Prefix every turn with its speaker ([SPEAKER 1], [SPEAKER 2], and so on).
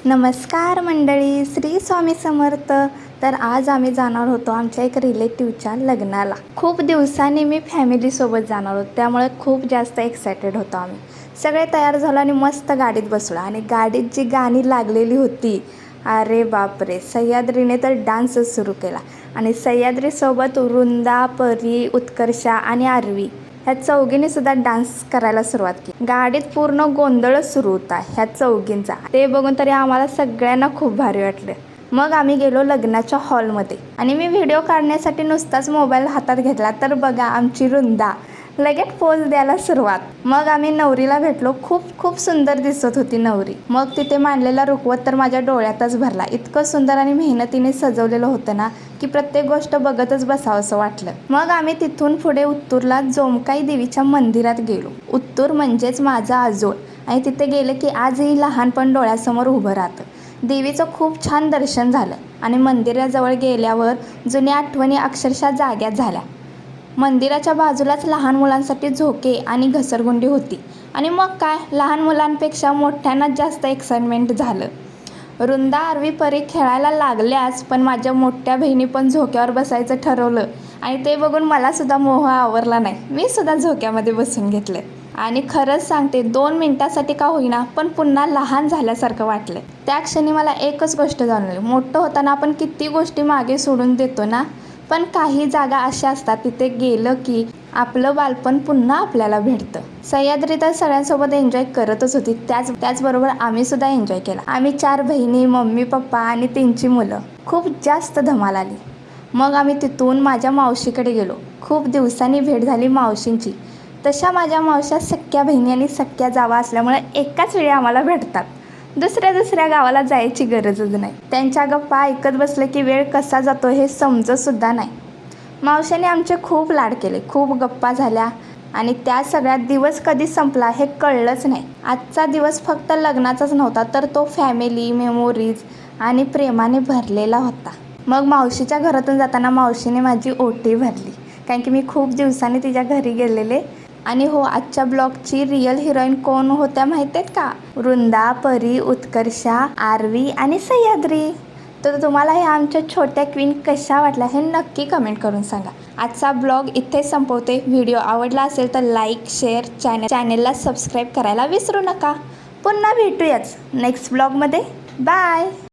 [SPEAKER 1] नमस्कार मंडळी, श्री स्वामी समर्थ. तर आज आम्ही जाणार होतो आमच्या एक रिलेटिव्हच्या लग्नाला. खूप दिवसांनी मी फॅमिलीसोबत जाणार होतो, त्यामुळे खूप जास्त एक्सायटेड होतो आम्ही. सगळे तयार झालो आणि मस्त गाडीत बसलो आणि गाडीत जी गाणी लागलेली होती, अरे बापरे, सह्याद्रीने तर डान्सच सुरू केला. आणि सह्याद्रीसोबत वृंदा, परी, उत्कर्षा आणि आरवी ह्या चौघींनी सुद्धा डान्स करायला सुरुवात केली. गाडीत पूर्ण गोंधळच सुरू होता ह्या चौघींचा. ते बघून तरी आम्हाला सगळ्यांना खूप भारी वाटलं. मग आम्ही गेलो लग्नाच्या हॉलमध्ये आणि मी व्हिडिओ काढण्यासाठी नुसताच मोबाईल हातात घेतला तर बघा आमची वृंदा लगेच पोज द्यायला सुरुवात. मग आम्ही नवरीला भेटलो. खूप खूप सुंदर दिसत होती नवरी. मग तिथे मांडलेला रुखवत तर माझ्या डोळ्यातच भरला. इतकं सुंदर आणि मेहनतीने सजवलेलं होतं ना की प्रत्येक गोष्ट बघतच बसावं असं वाटलं. मग आम्ही तिथून पुढे उत्तूरला जोमकाई देवीच्या मंदिरात गेलो. उत्तूर म्हणजेच माझा आजोळ. आणि तिथे गेले की आजही लहानपण डोळ्यासमोर उभं राहतं. देवीचं खूप छान दर्शन झालं आणि मंदिराजवळ गेल्यावर जुन्या आठवणी अक्षरशः जाग्यात झाल्या. मंदिराच्या बाजूलाच लहान मुलांसाठी झोके आणि घसरगुंडी होती. आणि मग काय, लहान मुलांपेक्षा मोठ्यांनाच जास्त एक्साइटमेंट झालं. वृंदा, आरवी, परी खेळायला लागल्याच, पण माझ्या मोठ्या बहिणी पण झोक्यावर बसायचं ठरवलं आणि ते बघून मलासुद्धा मोह आवरला नाही. मी सुद्धा झोक्यामध्ये बसून घेतलं आणि खरंच सांगते 2 मिनिटासाठी का होईना पण पुन्हा लहान झाल्यासारखं वाटलं. त्या क्षणी मला एकच गोष्ट जाणवली, मोठं होताना आपण किती गोष्टी मागे सोडून देतो ना, पण काही जागा अशा असतात तिथे गेलं की आपलं बालपण पुन्हा आपल्याला भेटतं. सह्याद्री तर सगळ्यांसोबत एन्जॉय करतच होती. त्याचबरोबर आम्ही सुद्धा एन्जॉय केला. आम्ही 4 बहिणी, मम्मी, पप्पा आणि त्यांची मुलं. खूप जास्त धमाल आली. मग आम्ही तिथून माझ्या मावशीकडे गेलो. खूप दिवसांनी भेट झाली मावशींची. तशा माझ्या मावश्या सख्या बहिणी आणि सख्या जावा असल्यामुळे एकाच वेळी आम्हाला भेटतात. दुसऱ्या गावाला जायची गरजच नाही. त्यांच्या गप्पा ऐकत बसले की वेळ कसा जातो हे समजतसुद्धा नाही. मावशाने आमचे खूप लाड केले, खूप गप्पा झाल्या आणि त्या सगळ्यात दिवस कधी संपला हे कळलंच नाही. आजचा दिवस फक्त लग्नाचाच नव्हता, तर तो फॅमिली, मेमोरीज आणि प्रेमाने भरलेला होता. मग मावशीच्या घरातून जाताना मावशीने माझी ओटी भरली, कारण की मी खूप दिवसांनी तिच्या घरी गेलेले. आणि हो, आजच्या ब्लॉगची रिअल हिरोईन कोण होत्या माहीत आहेत का? वृंदा, परी, उत्कर्षा, आरवी आणि सह्याद्री. तर तुम्हाला ह्या आमच्या छोट्या क्वीन कशा वाटल्या हे नक्की कमेंट करून सांगा. आजचा ब्लॉग इथेच संपवते. व्हिडिओ आवडला असेल तर लाईक, शेअर, चॅनेलला सबस्क्राईब करायला विसरू नका. पुन्हा भेटूयाच नेक्स्ट ब्लॉगमध्ये. बाय.